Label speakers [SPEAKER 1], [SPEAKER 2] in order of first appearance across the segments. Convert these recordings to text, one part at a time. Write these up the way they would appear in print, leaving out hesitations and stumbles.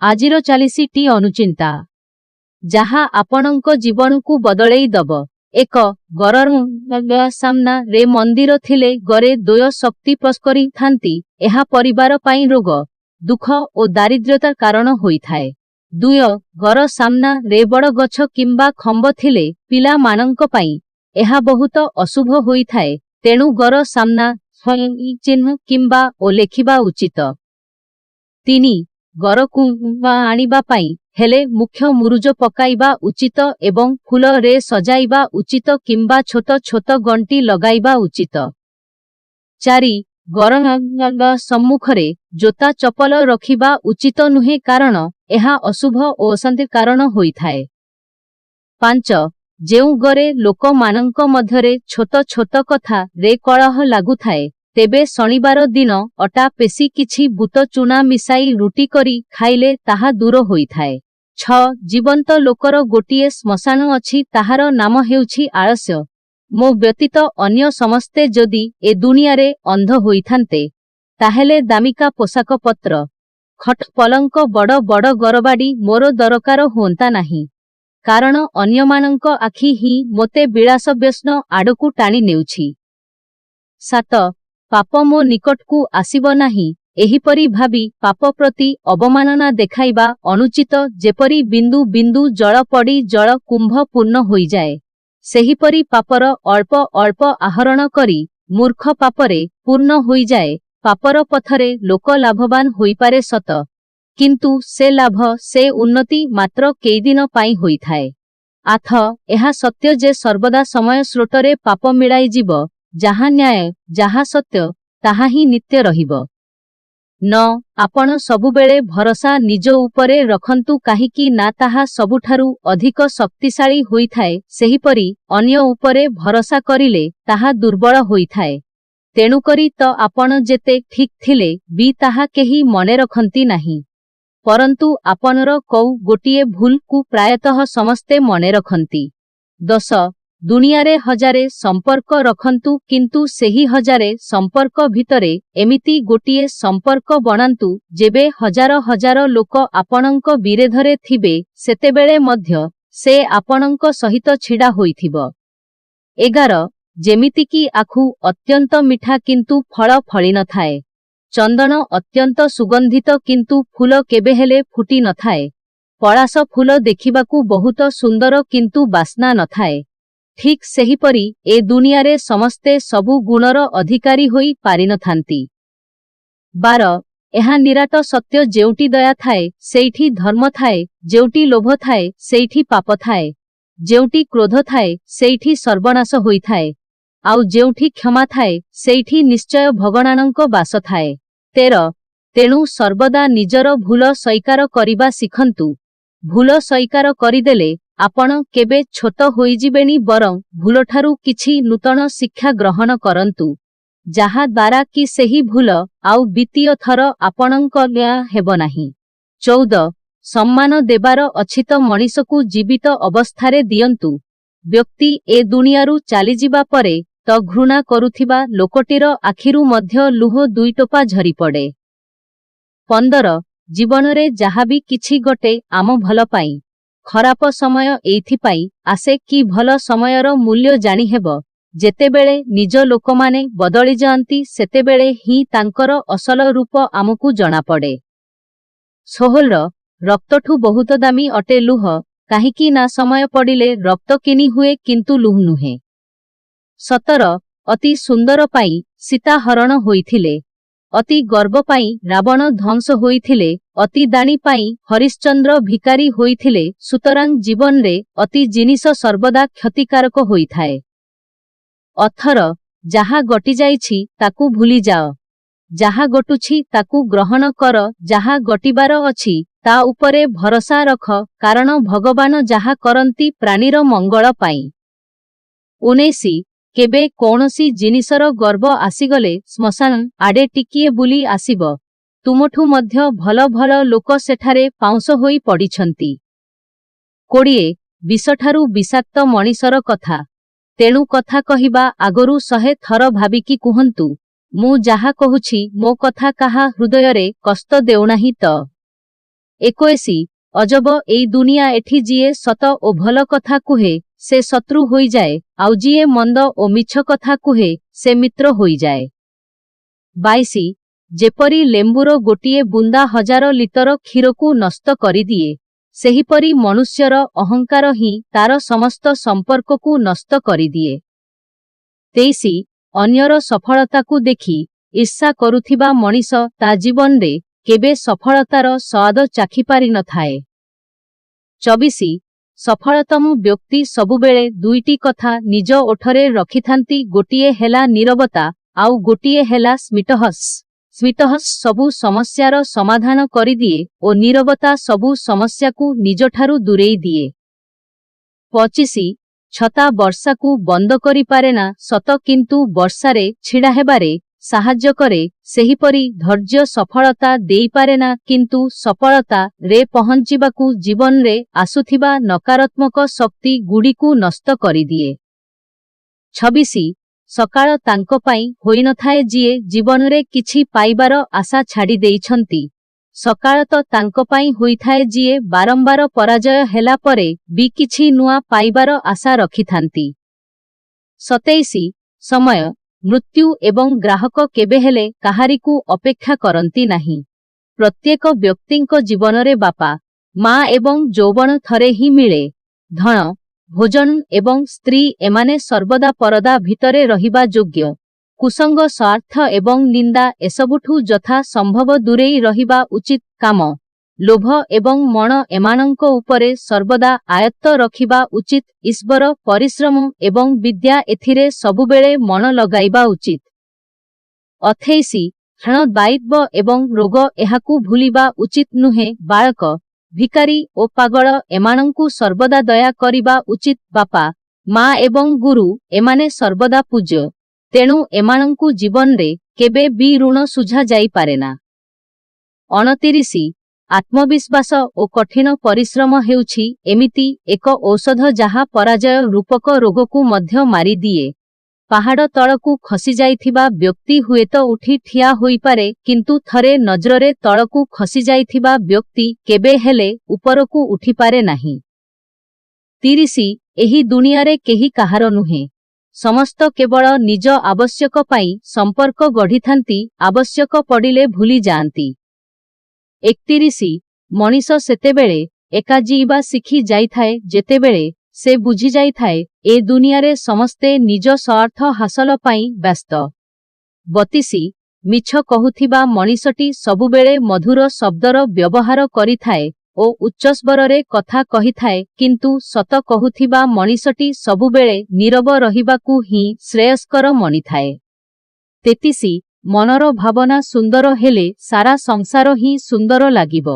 [SPEAKER 1] ଆଜିର ଚାଲିଶଟି ଅନୁଚିନ୍ତା ଯାହା ଆପଣଙ୍କ ଜୀବନକୁ ବଦଳେଇ ଦବ। 1. ଗରର ସାମ୍ନା ରେ ମନ୍ଦିର ଥିଲେ ଗରେ ଦ୍ୱୟ ଶକ୍ତି କରିଥାନ୍ତି। ଏହା ପରିବାର ପାଇଁ ରୋଗ, ଦୁଃଖ ଓ ଦାରିଦ୍ର୍ୟତା କାରଣ ହୋଇଥାଏ। 2. ଘର ସାମ୍ନା ରେ ବଡ଼ ଗଛ କିମ୍ବା ଖମ୍ବ ଥିଲେ ପିଲାମାନଙ୍କ ପାଇଁ ଏହା ବହୁତ ଅଶୁଭ ହୋଇଥାଏ। ତେଣୁ ଘର ସାମ୍ନା ଚିହ୍ନ କିମ୍ବା ଓ ଲେଖିବା ଉଚିତ। 3. ଘରକୁ ଆଣିବା ପାଇଁ ହେଲେ ମୁଖ୍ୟ ମୁରୁଜ ପକାଇବା ଉଚିତ ଏବଂ ଫୁଲରେ ସଜାଇବା ଉଚିତ କିମ୍ବା ଛୋଟ ଛୋଟ ଗଣ୍ଠି ଲଗାଇବା ଉଚିତ। 4. ଘର ସମ୍ମୁଖରେ ଜୋତା ଚପଲ ରଖିବା ଉଚିତ ନୁହେଁ କାରଣ ଏହା ଅଶୁଭ ଓ ଅଶାନ୍ତି କାରଣ ହୋଇଥାଏ। 5. ଯେଉଁ ଘରେ ଲୋକମାନଙ୍କ ମଧ୍ୟରେ ଛୋଟ ଛୋଟ କଥା ରେ କଳହ ଲାଗୁଥାଏ ତେବେ ଶନିବାର ଦିନ ଅଟା ପେଷି କିଛି ବୁଟ ଚୁନା ମିଶାଇ ରୁଟି କରି ଖାଇଲେ ତାହା ଦୂର ହୋଇଥାଏ। 6. ଜୀବନ୍ତ ଲୋକର ଗୋଟିଏ ଶ୍ମଶାନ ଅଛି, ତାହାର ନାମ ହେଉଛି ଆଳସ୍ୟ। ମୋ ବ୍ୟତୀତ ଅନ୍ୟ ସମସ୍ତେ ଯଦି ଏ ଦୁନିଆରେ ଅନ୍ଧ ହୋଇଥାନ୍ତେ ତାହେଲେ ଦାମିକା ପୋଷାକ ପତ୍ର, ଖଟ ପଲଙ୍କ, ବଡ଼ ବଡ଼ ଗରବାଡ଼ି ମୋର ଦରକାର ହୁଅନ୍ତା ନାହିଁ। କାରଣ ଅନ୍ୟମାନଙ୍କ ଆଖି ହିଁ ମୋତେ ବିଳାସ ବ୍ୟସନ ଆଡ଼କୁ ଟାଣି ନେଉଛି। 7. ପାପ ମୋ ନିକଟକୁ ଆସିବ ନାହିଁ ଏହିପରି ଭାବି ପାପ ପ୍ରତି ଅବମାନନା ଦେଖାଇବା ଅନୁଚିତ। ଯେପରି ବିନ୍ଦୁ ବିନ୍ଦୁ ଜଳ ପଡ଼ି ଜଳ କୁମ୍ଭ ପୂର୍ଣ୍ଣ ହୋଇଯାଏ, ସେହିପରି ପାପର ଅଳ୍ପ ଅଳ୍ପ ଆହରଣ କରି ମୂର୍ଖ ପାପରେ ପୂର୍ଣ୍ଣ ହୋଇଯାଏ। ପାପର ପଥରେ ଲୋକ ଲାଭବାନ ହୋଇପାରେ ସତ, କିନ୍ତୁ ସେ ଲାଭ ସେ ଉନ୍ନତି ମାତ୍ର କେଇଦିନ ପାଇଁ ହୋଇଥାଏ। 8. ଏହା ସତ୍ୟ ଯେ ସର୍ବଦା ସମୟ ସ୍ରୋତରେ ପାପ ମିଳାଇଯିବ। ଯାହା ନ୍ୟାୟ, ଯାହା ସତ୍ୟ, ତାହା ହିଁ ନିତ୍ୟ ରହିବ। 9. ଆପଣ ସବୁବେଳେ ଭରସା ନିଜ ଉପରେ ରଖନ୍ତୁ କାହିଁକି ନା ତାହା ସବୁଠାରୁ ଅଧିକ ଶକ୍ତିଶାଳୀ ହୋଇଥାଏ। ସେହିପରି ଅନ୍ୟ ଉପରେ ଭରସା କରିଲେ ତାହା ଦୁର୍ବଳ ହୋଇଥାଏ। ତେଣୁକରି ତ ଆପଣ ଯେତେ ଠିକ୍ ଥିଲେ ବି ତାହା କେହି ମନେ ରଖନ୍ତି ନାହିଁ, ପରନ୍ତୁ ଆପଣର କୋଉ ଗୋଟିଏ ଭୁଲକୁ ପ୍ରାୟତଃ ସମସ୍ତେ ମନେ ରଖନ୍ତି। 10. ଦୁନିଆରେ ହଜାରେ ସମ୍ପର୍କ ରଖନ୍ତୁ କିନ୍ତୁ ସେହି ହଜାରେ ସମ୍ପର୍କ ଭିତରେ ଏମିତି ଗୋଟିଏ ସମ୍ପର୍କ ବନାନ୍ତୁ ଯେବେ ହଜାର ହଜାର ଲୋକ ଆପଣଙ୍କ ବିରୋଧରେ ଥିବେ ସେତେବେଳେ ମଧ୍ୟ ସେ ଆପଣଙ୍କ ସହିତ ଛିଡ଼ା ହୋଇଥିବ। 11. ଯେମିତିକି ଆଖୁ ଅତ୍ୟନ୍ତ ମିଠା କିନ୍ତୁ ଫଳ ଫଳିନଥାଏ, ଚନ୍ଦନ ଅତ୍ୟନ୍ତ ସୁଗନ୍ଧିତ କିନ୍ତୁ ଫୁଲ କେବେହେଲେ ଫୁଟି ନଥାଏ, ପଳାଶ ଫୁଲ ଦେଖିବାକୁ ବହୁତ ସୁନ୍ଦର କିନ୍ତୁ ବାସ୍ନା ନଥାଏ, ଠିକ୍ ସେହିପରି ଏ ଦୁନିଆରେ ସମସ୍ତେ ସବୁ ଗୁଣର ଅଧିକାରୀ ହୋଇ ପାରିନଥାନ୍ତି। 12. ଏହା ନିରାଟ ସତ୍ୟ ଯେଉଁଠି ଦୟା ଥାଏ ସେଇଠି ଧର୍ମ ଥାଏ, ଯେଉଁଠି ଲୋଭ ଥାଏ ସେଇଠି ପାପ ଥାଏ, ଯେଉଁଠି କ୍ରୋଧ ଥାଏ ସେଇଠି ସର୍ବନାଶ ହୋଇଥାଏ, ଆଉ ଯେଉଁଠି କ୍ଷମା ଥାଏ ସେଇଠି ନିଶ୍ଚୟ ଭଗବାନଙ୍କ ବାସ ଥାଏ। 13. ତେଣୁ ସର୍ବଦା ନିଜର ଭୁଲ ସ୍ୱୀକାର କରିବା ଶିଖନ୍ତୁ। ଭୁଲ ସ୍ୱୀକାର କରିଦେଲେ ଆପଣ କେବେ ଛୋଟ ହୋଇଯିବେନି, ବରଂ ଭୁଲଠାରୁ କିଛି ନୂତନ ଶିକ୍ଷା ଗ୍ରହଣ କରନ୍ତୁ, ଯାହା ଦ୍ୱାରା କି ସେହି ଭୁଲ ଆଉ ଦ୍ୱିତୀୟ ଥର ଆପଣଙ୍କ ହେବ ନାହିଁ। 14. ସମ୍ମାନ ଦେବାର ଅଛି ତ ମଣିଷକୁ ଜୀବିତ ଅବସ୍ଥାରେ ଦିଅନ୍ତୁ। ବ୍ୟକ୍ତି ଏ ଦୁନିଆରୁ ଚାଲିଯିବା ପରେ ତ ଘୃଣା କରୁଥିବା ଲୋକଟିର ଆଖିରୁ ମଧ୍ୟ ଲୁହ ଦୁଇଟୋପା ଝରିପଡ଼େ। 15. ଜୀବନରେ ଯାହାବି କିଛି ଘଟେ ଆମ ଭଲ ପାଇଁ। ଖରାପ ସମୟ ଏଇଥିପାଇଁ ଆସେ କି ଭଲ ସମୟର ମୂଲ୍ୟ ଜାଣିହେବ। ଯେତେବେଳେ ନିଜ ଲୋକମାନେ ବଦଳିଯାଆନ୍ତି ସେତେବେଳେ ହିଁ ତାଙ୍କର ଅସଲ ରୂପ ଆମକୁ ଜଣାପଡ଼େ। 16. ରକ୍ତଠୁ ବହୁତ ଦାମୀ ଅଟେ ଲୁହ, କାହିଁକି ନା ସମୟ ପଡ଼ିଲେ ରକ୍ତ କିଣି ହୁଏ କିନ୍ତୁ ଲୁହ ନୁହେଁ। 17. ଅତି ସୁନ୍ଦର ପାଇଁ ସୀତା ହରଣ ହୋଇଥିଲେ, ଅତି ଗର୍ବ ପାଇଁ ରାବଣ ଧ୍ୱଂସ ହୋଇଥିଲେ, ଅତି ଦାଣୀ ପାଇଁ ହରିଶ୍ଚନ୍ଦ୍ର ଭିକାରୀ ହୋଇଥିଲେ। ସୁତରାଂ ଜୀବନରେ ଅତି ଜିନିଷ ସର୍ବଦା କ୍ଷତିକାରକ ହୋଇଥାଏ। 18. ଯାହା ଘଟିଯାଇଛି ତାକୁ ଭୁଲିଯାଅ, ଯାହା ଘଟୁଛି ତାକୁ ଗ୍ରହଣ କର, ଯାହା ଘଟିବାର ଅଛି ତା ଉପରେ ଭରସା ରଖ କାରଣ ଭଗବାନ ଯାହା କରନ୍ତି ପ୍ରାଣୀର ମଙ୍ଗଳ ପାଇଁ। 19. କେବେ କୌଣସି ଜିନିଷର ଗର୍ବ ଆସିଗଲେ ଶ୍ମଶାନ ଆଡ଼େ ଟିକିଏ ବୁଲି ଆସିବ, ତୁମଠୁ ମଧ୍ୟ ଭଲ ଭଲ ଲୋକ ସେଠାରେ ପାଉଁଶ ହୋଇ ପଡ଼ିଛନ୍ତି। 20. ବିଷଠାରୁ ବିଷାକ୍ତ ମଣିଷର କଥା, ତେଣୁ କଥା କହିବା ଆଗରୁ 100 ଥର ଭାବିକି କୁହନ୍ତୁ। ମୁଁ ଯାହା କହୁଛି ମୋ କଥା କାହା ହୃଦୟରେ କଷ୍ଟ ଦେଉନାହିଁ ତ? 21 ଅଜବ ଏଇ ଦୁନିଆ ଏଠି ଯିଏ ସତ ଓ ଭଲ କଥା କୁହେ ସେ ଶତ୍ରୁ ହୋଇଯାଏ ଆଉ ଯିଏ ମନ୍ଦ ଓ ମିଛ କଥା କୁହେ ସେ ମିତ୍ର ହୋଇଯାଏ। 22 ଯେପରି ଲେମ୍ବୁର ଗୋଟିଏ ବୁନ୍ଦା 1000 ଲିଟର କ୍ଷୀରକୁ ନଷ୍ଟ କରିଦିଏ ସେହିପରି ମନୁଷ୍ୟର ଅହଙ୍କାର ହିଁ ତାର ସମସ୍ତ ସମ୍ପର୍କକୁ ନଷ୍ଟ କରିଦିଏ। 23 ଅନ୍ୟର ସଫଳତାକୁ ଦେଖି ଈର୍ଷା କରୁଥିବା ମଣିଷ ତା ଜୀବନରେ କେବେ ସଫଳତାର ସ୍ୱାଦ ଚାଖିପାରିନଥାଏ। 24 ସଫଳତମ ବ୍ୟକ୍ତି ସବୁବେଳେ ଦୁଇଟି କଥା ନିଜ ଓଠରେ ରଖିଥାନ୍ତି ଗୋଟିଏ ହେଲା ନୀରବତା ଆଉ ଗୋଟିଏ ହେଲା ସ୍ମିଟହସ୍। ସ୍ମିଟହସ୍ ସବୁ ସମସ୍ୟାର ସମାଧାନ କରିଦିଏ ଓ ନୀରବତା ସବୁ ସମସ୍ୟାକୁ ନିଜଠାରୁ ଦୂରେଇ ଦିଏ। 25 ଛତା ବର୍ଷାକୁ ବନ୍ଦ କରିପାରେନା ସତ କିନ୍ତୁ ବର୍ଷାରେ ଛିଡ଼ା ହେବାରେ ସାହାଯ୍ୟ କରେ ସେହିପରି ଧୈର୍ଯ୍ୟ ସଫଳତା ଦେଇପାରେନା କିନ୍ତୁ ସଫଳତାରେ ପହଞ୍ଚିବାକୁ ଜୀବନରେ ଆସୁଥିବା ନକାରାତ୍ମକ ଶକ୍ତି ଗୁଡ଼ିକୁ ନଷ୍ଟ କରିଦିଏ। 26 ସକାଳ ତାଙ୍କ ପାଇଁ ହୋଇନଥାଏ ଯିଏ ଜୀବନରେ କିଛି ପାଇବାର ଆଶା ଛାଡ଼ି ଦେଇଛନ୍ତି ସକାଳ ତ ତାଙ୍କ ପାଇଁ ହୋଇଥାଏ ଯିଏ ବାରମ୍ବାର ପରାଜୟ ହେଲା ପରେ ବି କିଛି ନୂଆ ପାଇବାର ଆଶା ରଖିଥାନ୍ତି। 27 ସମୟ ମୃତ୍ୟୁ ଏବଂ ଗ୍ରାହକ କେବେହେଲେ କାହାରିକୁ ଅପେକ୍ଷା କରନ୍ତି ନାହିଁ। ପ୍ରତ୍ୟେକ ବ୍ୟକ୍ତିଙ୍କ ଜୀବନରେ ବାପା ମା ଏବଂ ଯୌବନ ଥରେ ହିଁ ମିଳେ। ଧନ ଭୋଜନ ଏବଂ ସ୍ତ୍ରୀ ଏମାନେ ସର୍ବଦା ପରଦା ଭିତରେ ରହିବା ଯୋଗ୍ୟ। କୁସଙ୍ଗ ସ୍ୱାର୍ଥ ଏବଂ ନିନ୍ଦା ଏସବୁଠୁ ଯଥା ସମ୍ଭବ ଦୂରେଇ ରହିବା ଉଚିତ। କାମ ଲୋଭ ଏବଂ ମଣ ଏମାନଙ୍କ ଉପରେ ସର୍ବଦା ଆୟତ୍ତ ରଖିବା ଉଚିତ। ଈଶ୍ୱର ପରିଶ୍ରମ ଏବଂ ବିଦ୍ୟା ଏଥିରେ ସବୁବେଳେ ମନ ଲଗାଇବା ଉଚିତ। 28 କ୍ଷଣ ଦାୟିତ୍ୱ ଏବଂ ରୋଗ ଏହାକୁ ଭୁଲିବା ଉଚିତ ନୁହେଁ। ବାଳକ ଭିକାରୀ ଓ ପାଗଳ ଏମାନଙ୍କୁ ସର୍ବଦା ଦୟା କରିବା ଉଚିତ। ବାପା ମା ଏବଂ ଗୁରୁ ଏମାନେ ସର୍ବଦା ପୂଜ୍ୟ ତେଣୁ ଏମାନଙ୍କୁ ଜୀବନରେ କେବେ ବି ଋଣ ଶୁଝା ଯାଇପାରେନା। 29 ଆତ୍ମବିଶ୍ୱାସ ଓ କଠିନ ପରିଶ୍ରମ ହେଉଛି ଏମିତି ଏକ ଔଷଧ ଯାହା ପରାଜୟ ରୂପକ ରୋଗକୁ ମଧ୍ୟ ମାରିଦିଏ। ପାହାଡ଼ ତଳକୁ ଖସିଯାଇଥିବା ବ୍ୟକ୍ତି ହୁଏତ ଉଠି ଠିଆ ହୋଇପାରେ କିନ୍ତୁ ଥରେ ନଜରରେ ତଳକୁ ଖସିଯାଇଥିବା ବ୍ୟକ୍ତି କେବେ ହେଲେ ଉପରକୁ ଉଠିପାରେ ନାହିଁ। 30 ଏହି ଦୁନିଆରେ କେହି କାହାର ନୁହେଁ। ସମସ୍ତ କେବଳ ନିଜ ଆବଶ୍ୟକ ପାଇଁ ସମ୍ପର୍କ ଗଢ଼ିଥାନ୍ତି ଆବଶ୍ୟକ ପଡ଼ିଲେ ଭୁଲି ଯାଆନ୍ତି। 31 ମଣିଷ ସେତେବେଳେ ଏକା ଯିବା ଶିଖି ଯାଇଥାଏ ଯେତେବେଳେ ସେ ବୁଝିଯାଇଥାଏ ଏ ଦୁନିଆରେ ସମସ୍ତେ ନିଜ ସ୍ୱାର୍ଥ ହାସଲ ପାଇଁ ବ୍ୟସ୍ତ। 32 ମିଛ କହୁଥିବା ମଣିଷଟି ସବୁବେଳେ ମଧୁର ଶବ୍ଦର ବ୍ୟବହାର କରିଥାଏ ଓ ଉଚ୍ଚସ୍ୱରରେ କଥା କହିଥାଏ କିନ୍ତୁ ସତ କହୁଥିବା ମଣିଷଟି ସବୁବେଳେ ନୀରବ ରହିବାକୁ ହିଁ ଶ୍ରେୟସ୍କର ମଣିଥାଏ। 33 ମନର ଭାବନା ସୁନ୍ଦର ହେଲେ ସାରା ସଂସାର ହିଁ ସୁନ୍ଦର ଲାଗିବ।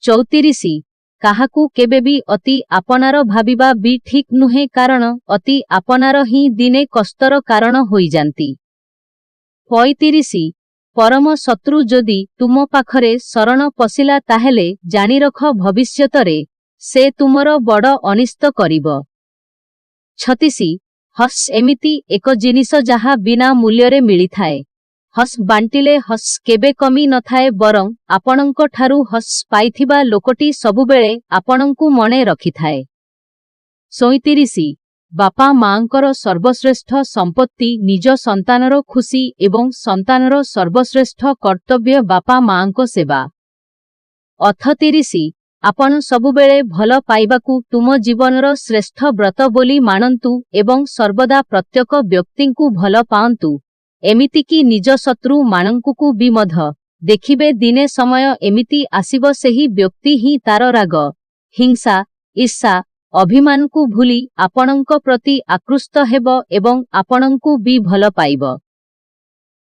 [SPEAKER 1] 34 କାହାକୁ କେବେବି ଅତି ଆପଣାର ଭାବିବା ବି ଠିକ୍ ନୁହେଁ କାରଣ ଅତି ଆପଣାର ହିଁ ଦିନେ କଷ୍ଟର କାରଣ ହୋଇଯାନ୍ତି। 35 ପରମ ଶତ୍ରୁ ଯଦି ତୁମ ପାଖରେ ଶରଣ ପଶିଲା ତାହେଲେ ଜାଣିରଖ ଭବିଷ୍ୟତରେ ସେ ତୁମର ବଡ଼ ଅନିଷ୍ଟ କରିବ। 36 ହସ୍ ଏମିତି ଏକ ଜିନିଷ ଯାହା ବିନା ମୂଲ୍ୟରେ ମିଳିଥାଏ। ହସ୍ ବାଣ୍ଟିଲେ ହସ୍ କେବେ କମି ନଥାଏ ବରଂ ଆପଣଙ୍କ ଠାରୁ ହସ୍ ପାଇଥିବା ଲୋକଟି ସବୁବେଳେ ଆପଣଙ୍କୁ ମନେ ରଖିଥାଏ। 37 ବାପା ମାଙ୍କର ସର୍ବଶ୍ରେଷ୍ଠ ସମ୍ପତ୍ତି ନିଜ ସନ୍ତାନର ଖୁସି ଏବଂ ସନ୍ତାନର ସର୍ବଶ୍ରେଷ୍ଠ କର୍ତ୍ତବ୍ୟ ବାପା ମାଙ୍କ ସେବା। 38 ଆପଣ ସବୁବେଳେ ଭଲ ପାଇବାକୁ ତୁମ ଜୀବନର ଶ୍ରେଷ୍ଠ ବ୍ରତ ବୋଲି ମାନନ୍ତୁ ଏବଂ ସର୍ବଦା ପ୍ରତ୍ୟେକ ବ୍ୟକ୍ତିଙ୍କୁ ଭଲ ପାଆନ୍ତୁ ଏମିତିକି ନିଜ ଶତ୍ରୁ ମାନଙ୍କୁ ବି ମଧ୍ୟ। ଦେଖିବେ ଦିନେ ସମୟ ଏମିତି ଆସିବ ସେହି ବ୍ୟକ୍ତି ହିଁ ତାର ରାଗ ହିଂସା ଈର୍ଷା ଅଭିମାନକୁ ଭୁଲି ଆପଣଙ୍କ ପ୍ରତି ଆକୃଷ୍ଟ ହେବ ଏବଂ ଆପଣଙ୍କୁ ବି ଭଲ ପାଇବ।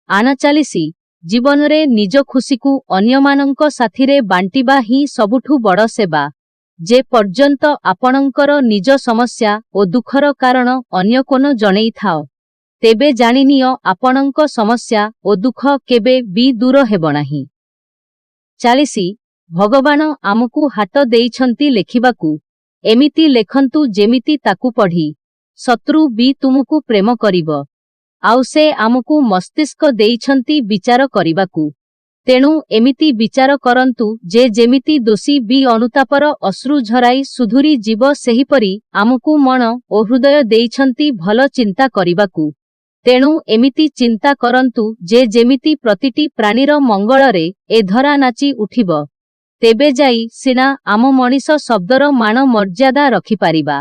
[SPEAKER 1] 39 ଜୀବନରେ ନିଜ ଖୁସିକୁ ଅନ୍ୟମାନଙ୍କ ସାଥିରେ ବାଣ୍ଟିବା ହିଁ ସବୁଠୁ ବଡ଼ ସେବା। ଯେ ପର୍ଯ୍ୟନ୍ତ ଆପଣଙ୍କର ନିଜ ସମସ୍ୟା ଓ ଦୁଃଖର କାରଣ ଅନ୍ୟକୁ ନ ଜଣେଇଥାଅ ତେବେ ଜାଣିନିଅ ଆପଣଙ୍କ ସମସ୍ୟା ଓ ଦୁଃଖ କେବେ ବି ଦୂର ହେବ ନାହିଁ। 40 ଭଗବାନ ଆମକୁ ହାତ ଦେଇଛନ୍ତି ଲେଖିବାକୁ ଏମିତି ଲେଖନ୍ତୁ ଯେମିତି ତାକୁ ପଢ଼ି ଶତ୍ରୁ ବି ତୁମକୁ ପ୍ରେମ କରିବ ଆଉ ସେ ଆମକୁ ମସ୍ତିଷ୍କ ଦେଇଛନ୍ତି ବିଚାର କରିବାକୁ ତେଣୁ ଏମିତି ବିଚାର କରନ୍ତୁ ଯେ ଯେମିତି ଦୋଷୀ ବି ଅନୁତାପର ଅଶ୍ରୁ ଝରାଇ ସୁଧୁରି ଯିବ ସେହିପରି ଆମକୁ ମନ ଓ ହୃଦୟ ଦେଇଛନ୍ତି ଭଲ ଚିନ୍ତା କରିବାକୁ। ତେଣୁ ଏମିତି ଚିନ୍ତା କରନ୍ତୁ ଯେ ଯେମିତି ପ୍ରତିଟି ପ୍ରାଣୀର ମଙ୍ଗଳରେ ଏ ଧରା ନାଚି ଉଠିବ। ତେବେ ଯାଇ ସିନା ଆମ ମଣିଷ ଶବ୍ଦର ମାନ ମର୍ଯ୍ୟାଦା ରଖିପାରିବା।